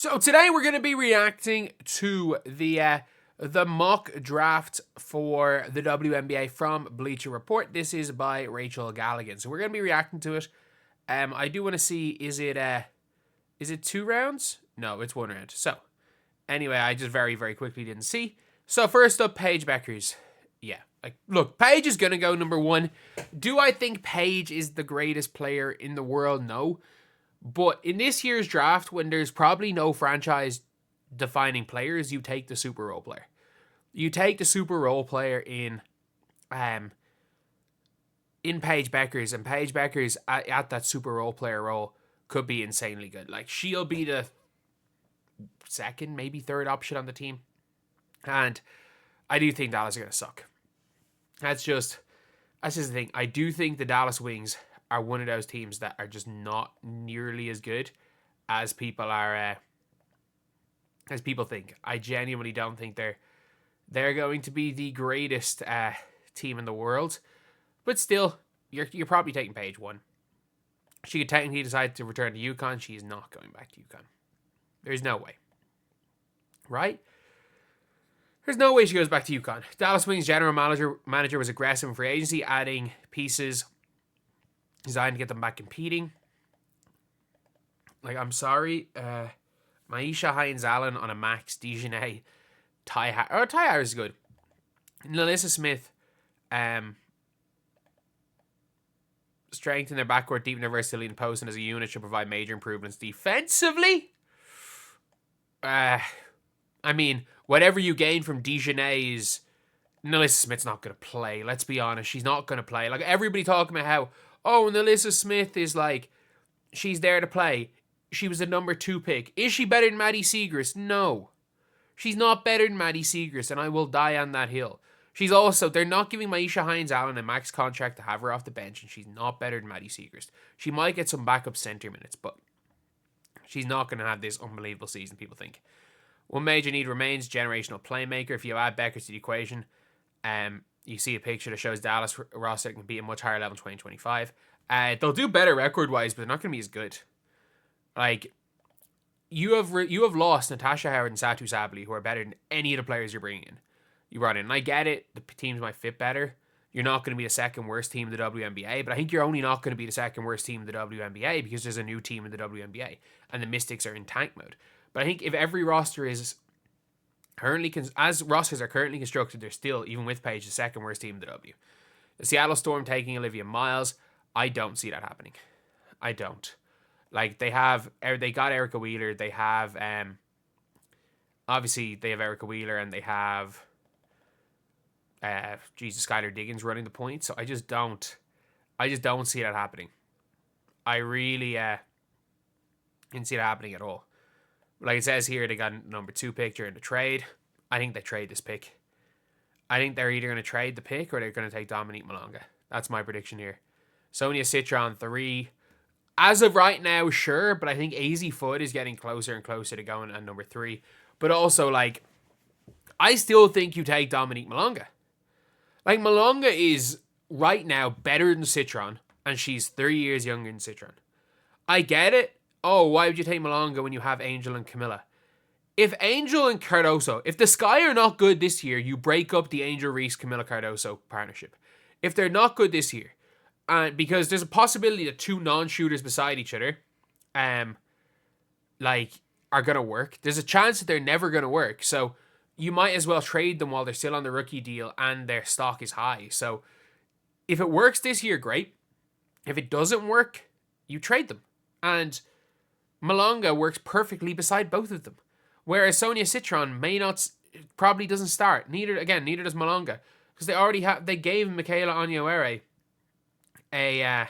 So today we're going to be reacting to the mock draft for the WNBA from Bleacher Report. This is by Rachel Galligan. So we're going to be reacting to it. I do want to see, is it 2 rounds? No, it's 1 round. So anyway, I just very, very quickly didn't see. So first up, Paige Bueckers. Yeah, look, Paige is going to go number 1. Do I think Paige is the greatest player in the world? No. But in this year's draft, when there's probably no franchise-defining players, you take the super role player. You take the super role player in Paige Bueckers, and Paige Bueckers at that super role player role could be insanely good. Like, she'll be the 2nd, maybe 3rd option on the team. And I do think Dallas are going to suck. That's just the thing. I do think the Dallas Wings are one of those teams that are just not nearly as good as people are, as people think. I genuinely don't think they're going to be the greatest team in the world, but still, you're probably taking Paige 1. She could technically decide to return to UConn. She is not going back to UConn. There's no way, right? There's no way she goes back to UConn. Dallas Wings general manager was aggressive in free agency, adding pieces designed to get them back competing. Like, I'm sorry. Maisha Hines-Allen on a max. Dejanay. Ty Harris is good. Nalissa Smith. Strengthen their backcourt, deepen their versatility in post, and as a unit should provide major improvements defensively. I mean, whatever you gain from Dejanay is... Nalissa Smith's not going to play. Let's be honest. She's not going to play. Like, everybody talking about how... Oh, Nalissa Smith is like, she's there to play. She was a number 2 pick. Is she better than Maddie Siegrist? No. She's not better than Maddie Siegrist, and I will die on that hill. She's also, they're not giving Maisha Hines-Allen a max contract to have her off the bench, and she's not better than Maddie Siegrist. She might get some backup center minutes, but she's not going to have this unbelievable season, people think. One major need remains, generational playmaker. If you add Bueckers to the equation, you see a picture that shows Dallas roster can be a much higher level in 2025. They'll do better record-wise, but they're not going to be as good. Like, you have lost Natasha Howard and Satu Sabally, who are better than any of the players you brought in. And I get it, the teams might fit better. You're not going to be the 2nd worst team in the WNBA, but I think you're only not going to be the 2nd worst team in the WNBA because there's a new team in the WNBA, and the Mystics are in tank mode. But I think if every roster is... as rosters are currently constructed, they're still, even with Paige, the 2nd worst team in the W. The Seattle Storm taking Olivia Miles, I don't see that happening. I don't. Like, they got Erica Wheeler, they have, obviously, they have Erica Wheeler, and they have, Skylar Diggins running the point, so I just don't see that happening. I really, didn't see that happening at all. Like it says here, they got number 2 pick during the trade. I think they trade this pick. I think they're either going to trade the pick or they're going to take Dominique Malonga. That's my prediction here. Sonia Citron 3. As of right now, sure, but I think AZ Fudd is getting closer and closer to going at number 3. But also, like, I still think you take Dominique Malonga. Like, Malonga is right now better than Citron, and she's 3 years younger than Citron. I get it. Oh, why would you take Malonga when you have Angel and Camilla? If Angel and Cardoso, if the Sky are not good this year, you break up the Angel Reese Camilla Cardoso partnership. If they're not good this year, because there's a possibility that 2 non-shooters beside each other, are gonna work. There's a chance that they're never gonna work. So you might as well trade them while they're still on the rookie deal and their stock is high. So if it works this year, great. If it doesn't work, you trade them. And Malonga works perfectly beside both of them. Whereas Sonia Citron probably doesn't start. Neither does Malonga. Because they gave Michaela Onyeawere a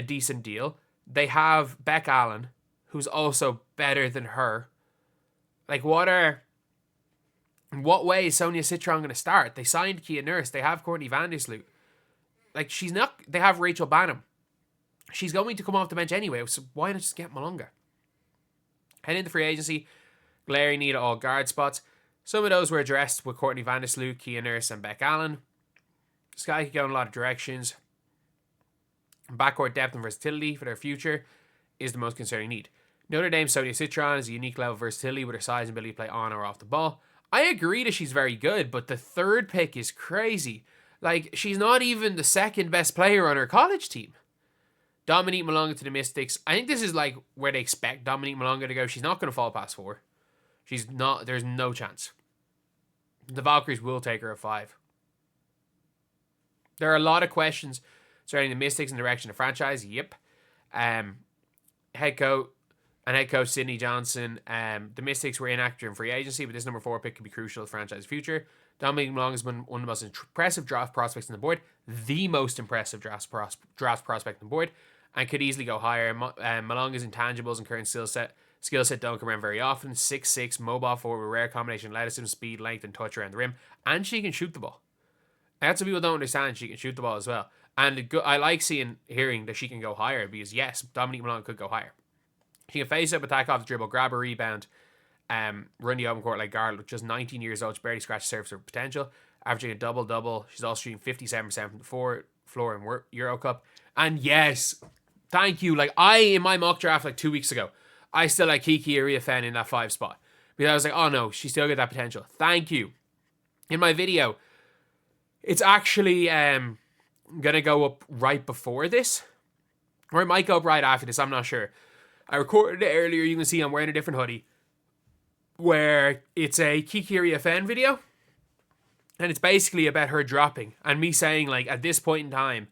decent deal. They have Beck Allen, who's also better than her. Like, in what way is Sonia Citron going to start? They signed Kia Nurse. They have Courtney Vandersloot. Like, they have Rachel Bannum. She's going to come off the bench anyway, so why not just get Malonga? Heading into free agency, glaring need at all guard spots. Some of those were addressed with Courtney Vandersloot, Kia Nurse, and Beck Allen. Sky could go in a lot of directions. Backcourt depth and versatility for their future is the most concerning need. Notre Dame's Sonia Citron is a unique level of versatility with her size and ability to play on or off the ball. I agree that she's very good, but the third pick is crazy. Like, she's not even the second best player on her college team. Dominique Malonga to the Mystics. I think this is like where they expect Dominique Malonga to go. She's not going to fall past 4. She's not. There's no chance. The Valkyries will take her at 5. There are a lot of questions surrounding the Mystics in the direction of franchise. Yep. Head coach Sydney Johnson. The Mystics were inactive in free agency, but this number 4 pick could be crucial to the franchise's future. Dominique Malonga has been one of the most impressive draft prospects on the board. The most impressive draft prospect on the board. And could easily go higher. Malonga's intangibles and current skill set don't come around very often. 6'6", mobile forward with rare combination of athleticism, speed, length, and touch around the rim. And she can shoot the ball. That's what people don't understand. She can shoot the ball as well. And I like hearing that she can go higher because, yes, Dominique Malonga could go higher. She can face up, attack off the dribble, grab a rebound, run the open court like guard. Just 19 years old, she barely scratched the surface of her potential, averaging a double-double. She's also shooting 57% from the floor in Euro Cup. And yes, thank you. Like, in my mock draft like 2 weeks ago, I still like Kiki Iriafen in that 5 spot. Because I was like, oh no, she still got that potential. Thank you. In my video, it's actually going to go up right before this. Or it might go up right after this, I'm not sure. I recorded it earlier, you can see I'm wearing a different hoodie. Where it's a Kiki Iriafen video. And it's basically about her dropping. And me saying, like, at this point in time,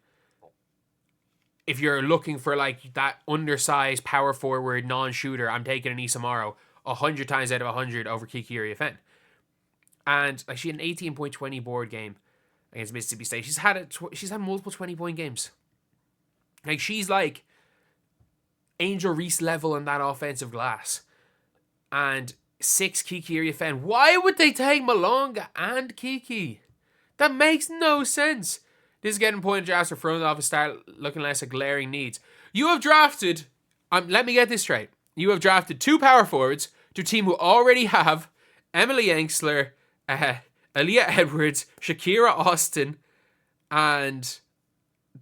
if you're looking for, like, that undersized, power forward, non-shooter, I'm taking Anissa Morrow 100 times out of 100 over Kiki Iriafen. And, like, she had an 18.20 board game against Mississippi State. She's had multiple 20-point games. Like, she's, like, Angel Reese level in that offensive glass. And 6 Kiki Iriafen. Why would they take Malonga and Kiki? That makes no sense. This is getting pointed drafts for front office start looking less like glaring needs. You have drafted, let me get this straight. You have drafted 2 power forwards to a team who already have Emily Engsler, Aaliyah Edwards, Shakira Austin, and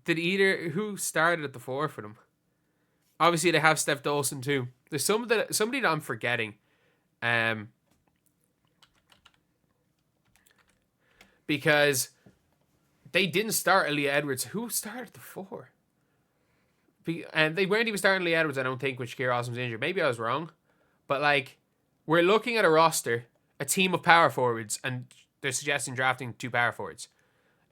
who started at the 4 for them? Obviously they have Steph Dolson too. There's somebody that I'm forgetting. Because they didn't start Aaliyah Edwards. Who started the 4? And they weren't even starting Aaliyah Edwards, I don't think, when Shakira Austin was injured. Maybe I was wrong. But, like, we're looking at a roster, a team of power forwards, and they're suggesting drafting 2 power forwards.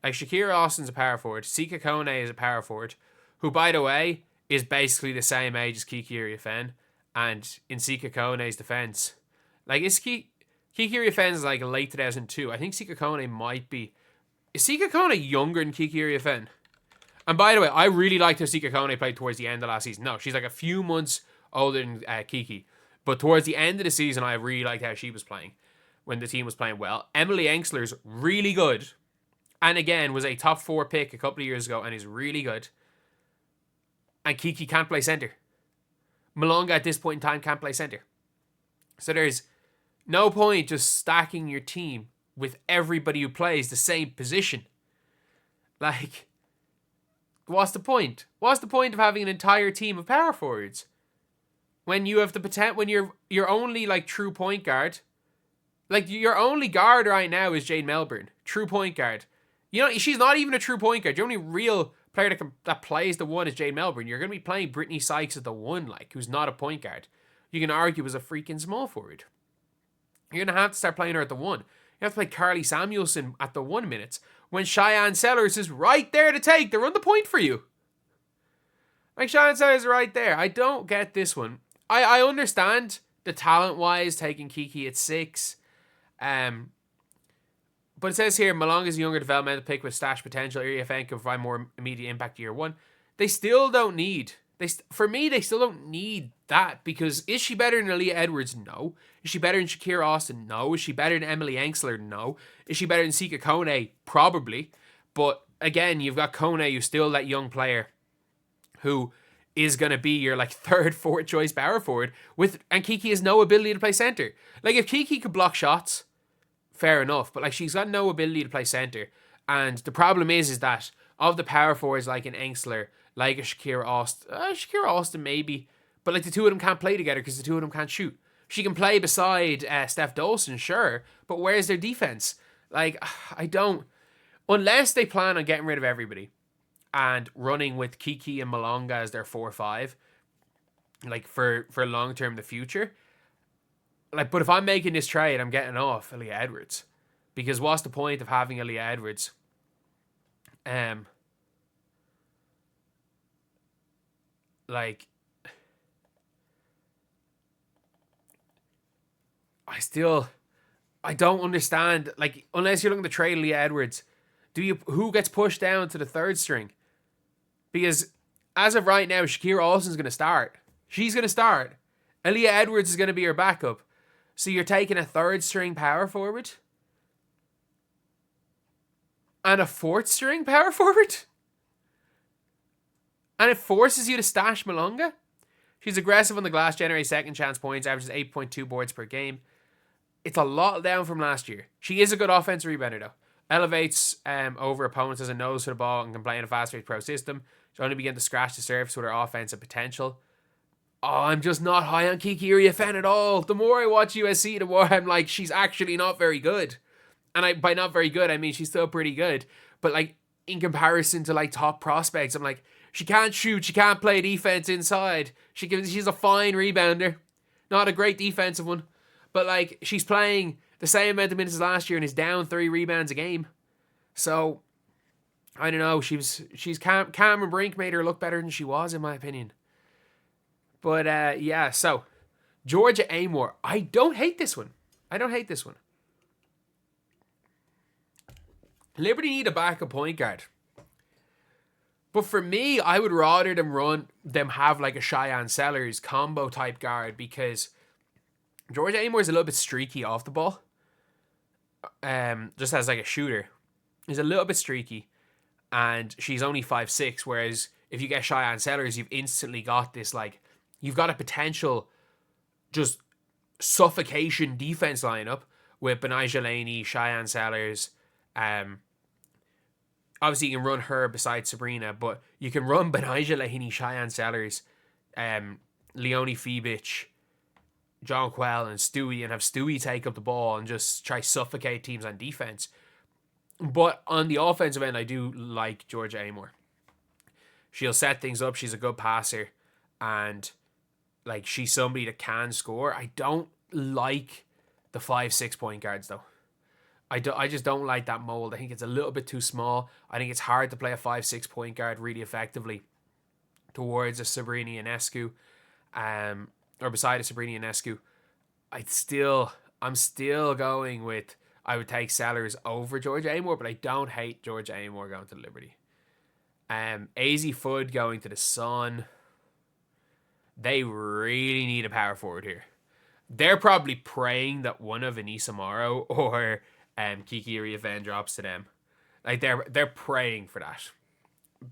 Like, Shakira Austin's a power forward. Sika Kone is a power forward, who, by the way, is basically the same age as Kiki Iriafen. And in Sika Kone's defense, like, Kiki Iriafen is like late 2002. I think Sika Kone might be. Is Sika Kone younger than Kiki Iriafen? And by the way, I really liked how Sika Kone played towards the end of last season. No, she's like a few months older than Kiki. But towards the end of the season, I really liked how she was playing when the team was playing well. Emily Engsler's really good. And again, was a top 4 pick a couple of years ago and is really good. And Kiki can't play center. Malonga at this point in time can't play center. So there's no point just stacking your team with everybody who plays the same position. Like, what's the point? What's the point of having an entire team of power forwards when you have the potential? When you're only like true point guard, like your only guard right now is Jade Melbourne, true point guard. You know, she's not even a true point guard. Your only real player that plays the 1 is Jade Melbourne. You're going to be playing Brittany Sykes at the 1, like, who's not a point guard. You can argue as a freaking small forward. You're going to have to start playing her at the 1. You have to play Carly Samuelson at the 1 minutes when Cheyenne Sellers is right there to take the run the point for you. Like, Cheyenne Sellers is right there. I don't get this one. I understand the talent-wise taking Kiki at 6. But it says here, Malonga is a younger developmental pick with stash potential. Iriafen can provide more immediate impact year 1. They still don't need. For me, they still don't need that, because is she better than Aaliyah Edwards? No. Is she better than Shakira Austin? No. Is she better than Emily Engsler? No. Is she better than Sika Kone? Probably. But again, you've got Kone, who's still that young player who is going to be your like 3rd, 4th choice power forward, and Kiki has no ability to play center. Like, if Kiki could block shots, fair enough, but like, she's got no ability to play center. And the problem is that of the power forwards like an Engsler, like a Shakira Austin maybe, But like the two of them can't play together because the two of them can't shoot. She can play beside Steph Dolson, sure, but where's their defense? Like, I don't... Unless they plan on getting rid of everybody and running with Kiki and Malonga as their 4-5, like for long term in the future. Like, but if I'm making this trade, I'm getting off Aaliyah Edwards. Because what's the point of having Aaliyah Edwards? Like, I don't understand. Like, unless you're looking to trade Aaliyah Edwards, who gets pushed down to the third string? Because as of right now, Shakira Olsen's going to start. She's going to start. Aaliyah Edwards is going to be her backup. So you're taking a third string power forward? And a fourth string power forward? And it forces you to stash Malonga? She's aggressive on the glass, generates second chance points, averages 8.2 boards per game. It's a lot down from last year. She is a good offensive rebounder, though. Elevates over opponents as a nose for the ball and can play in a fast-paced pro system. She's only beginning to scratch the surface with her offensive potential. Oh, I'm just not high on Kiki Iriafen at all. The more I watch USC, the more I'm like, she's actually not very good. And by not very good, I mean she's still pretty good. But like, in comparison to like top prospects, I'm like, she can't shoot, she can't play defense inside. She's a fine rebounder. Not a great defensive one. But like, she's playing the same amount of minutes as last year and is down 3 rebounds a game. So, I don't know. Cameron Brink made her look better than she was, in my opinion. But yeah, so Georgia Amoore. I don't hate this one. Liberty need a backup point guard. But for me, I would rather them have like a Cheyenne Sellers combo type guard, because Georgia Amoore is a little bit streaky off the ball. Just as like a shooter. He's a little bit streaky. And she's only 5'6", whereas if you get Cheyenne Sellers, you've instantly got this like, you've got a potential just suffocation defense lineup with Benijah Laney, Cheyenne Sellers. Obviously, you can run her beside Sabrina, but you can run Benijah Laney, Cheyenne Sellers, Leonie Fibich, John Quell, and Stewie, and have Stewie take up the ball and just try suffocate teams on defense. But on the offensive end, I do like Georgia Amoore. She'll set things up. She's a good passer, and like, she's somebody that can score. I don't like the 5'6" point guards, though. I just don't like that mold. I think it's a little bit too small. I think it's hard to play a 5'6" point guard really effectively towards a Sabrina Ionescu, or beside a Sabrina Ionescu. I'm still going with, I would take Sellers over Georgia Amoore, but I don't hate Georgia Amoore going to Liberty. AZ Fudd going to the Sun. They really need a power forward here. They're probably praying that one of Anissa Morrow or Kiki Iriafen drops to them. Like, they're praying for that.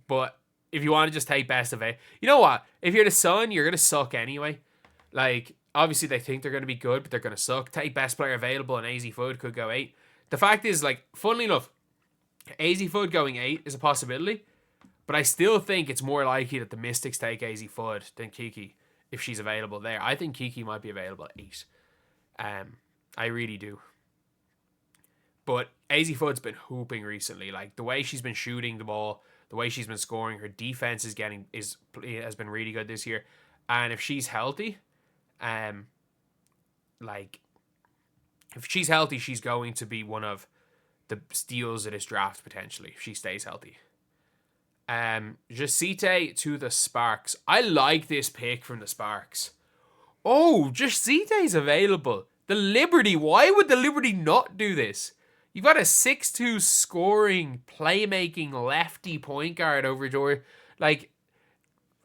But if you want to just take best of it, you know what? If you're the Sun, you're going to suck anyway. Like, obviously they think they're going to be good, but they're going to suck. Take best player available, and AZ Fudd could go 8. The fact is, like, funnily enough, AZ Fudd going 8 is a possibility, but I still think it's more likely that the Mystics take AZ Fudd than Kiki if she's available there. I think Kiki might be available at 8. I really do. But AZ Fudd's been hooping recently. Like, the way she's been shooting the ball, the way she's been scoring, her defense has been really good this year. And if she's healthy, if she's healthy, she's going to be one of the steals of this draft potentially if she stays healthy. Jocyte to the Sparks. I like this pick from the Sparks. Oh, Jocyte's available. The Liberty. Why would the Liberty not do this? You've got a 6'2" scoring, playmaking lefty point guard over Georgia. Like,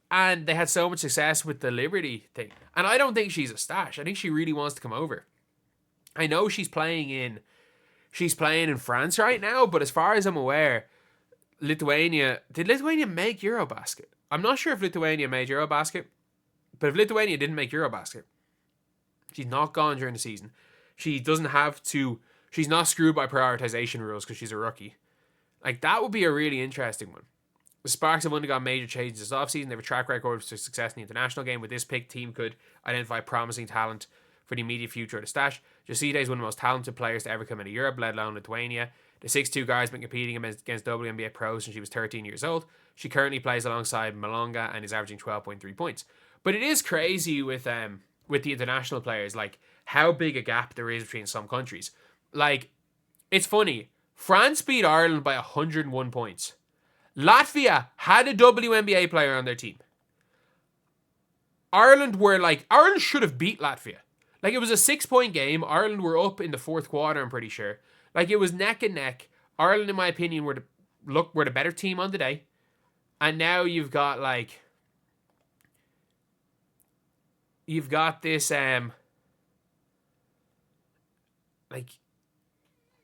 and they had so much success with the Liberty thing. And I don't think she's a stash. I think she really wants to come over. I know she's playing in France right now, but as far as I'm aware, did Lithuania make Eurobasket? I'm not sure if Lithuania made Eurobasket, but if Lithuania didn't make Eurobasket, she's not gone during the season. She doesn't have to, she's not screwed by prioritization rules because she's a rookie. Like, that would be a really interesting one. The Sparks have undergone major changes this offseason. They have a track record of success in the international game. With this pick, team could identify promising talent for the immediate future of the stash. Jocyte is one of the most talented players to ever come into Europe, let alone Lithuania. The 6'2" guard has been competing against WNBA pros since she was 13 years old. She currently plays alongside Malonga and is averaging 12.3 points. But it is crazy with the international players, like how big a gap there is between some countries. Like, it's funny. France beat Ireland by 101 points. Latvia had a WNBA player on their team. Ireland should have beat Latvia. Like, it was a 6-point game. Ireland were up in the fourth quarter, I'm pretty sure. Like, it was neck and neck. Ireland, in my opinion, were the better team on the day. And now you've got this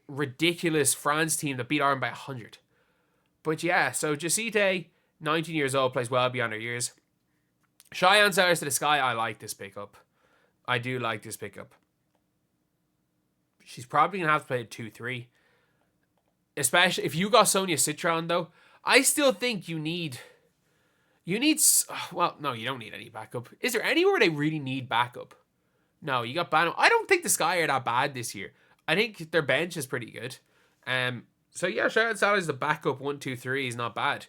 ridiculous France team that beat Ireland by 100. But yeah, so Jocyte, 19 years old, plays well beyond her years. Cheyenne Stars to the Sky, I like this pickup. I do like this pickup. She's probably going to have to play a 2-3. Especially if you got Sonia Citron, though. I still think you need... Well, no, you don't need any backup. Is there anywhere they really need backup? No, you got Bano. I don't think the Sky are that bad this year. I think their bench is pretty good. So yeah, Cheyenne Stars, the backup 1-2-3 is not bad.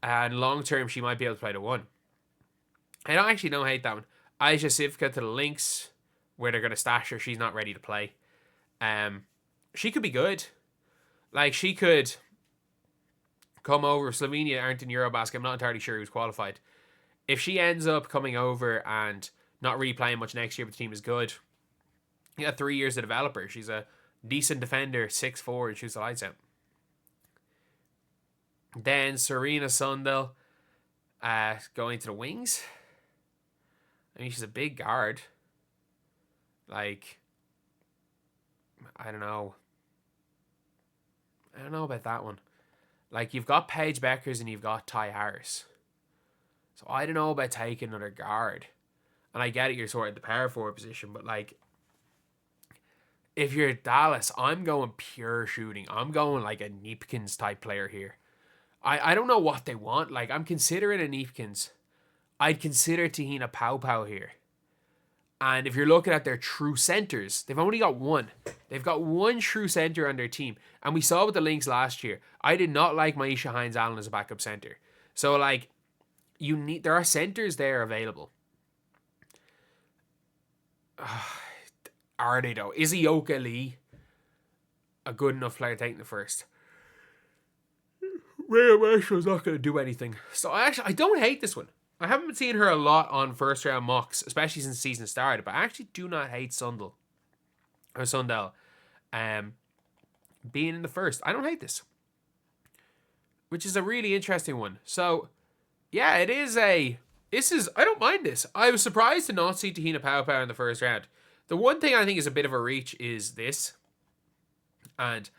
And long term, she might be able to play the 1. I don't hate that one. Aisha Sivka to the Lynx, where they're going to stash her. She's not ready to play. She could be good. Like, she could come over. Slovenia aren't in Eurobasket. I'm not entirely sure who's qualified. If she ends up coming over and not really playing much next year, but the team is good, you got 3 years to develop her. She's a decent defender, 6'4", and shoots the lights out. Then Serena Sundell going to the wings. I mean, she's a big guard. Like, I don't know about that one. Like, you've got Paige Bueckers and you've got Ty Harris. So I don't know about taking another guard. And I get it, you're sort of the power forward position, but like, if you're Dallas, I'm going pure shooting. I'm going like a Neepkins type player here. I don't know what they want. Like, I'm considering a Neepkins. I'd consider Tahina Pau here. And if you're looking at their true centers, they've only got one. They've got one true center on their team. And we saw with the Lynx last year. I did not like Maisha Hines-Allen as a backup center. So, like, there are centers there available. Are they, though? Is Ioka Lee a good enough player taking the first? Rhea Marshall's not going to do anything. So, I don't hate this one. I haven't been seeing her a lot on first round mocks, especially since the season started, but I actually do not hate Sundell being in the first. I don't hate this, which is a really interesting one. So, yeah, I don't mind this. I was surprised to not see Tahina Pau in the first round. The one thing I think is a bit of a reach is this, and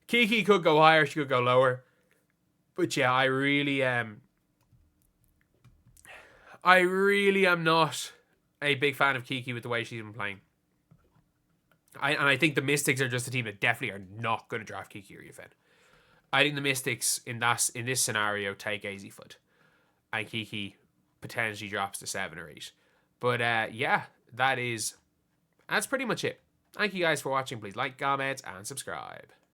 Kiki could go higher, she could go lower, but yeah, I really am not a big fan of Kiki with the way she's been playing. I think the Mystics are just a team that definitely are not going to draft Kiki Iriafen. I think the Mystics in this scenario take AZ Fudd, and Kiki potentially drops to 7 or 8. But yeah, that's pretty much it. Thank you guys for watching. Please like, comment, and subscribe.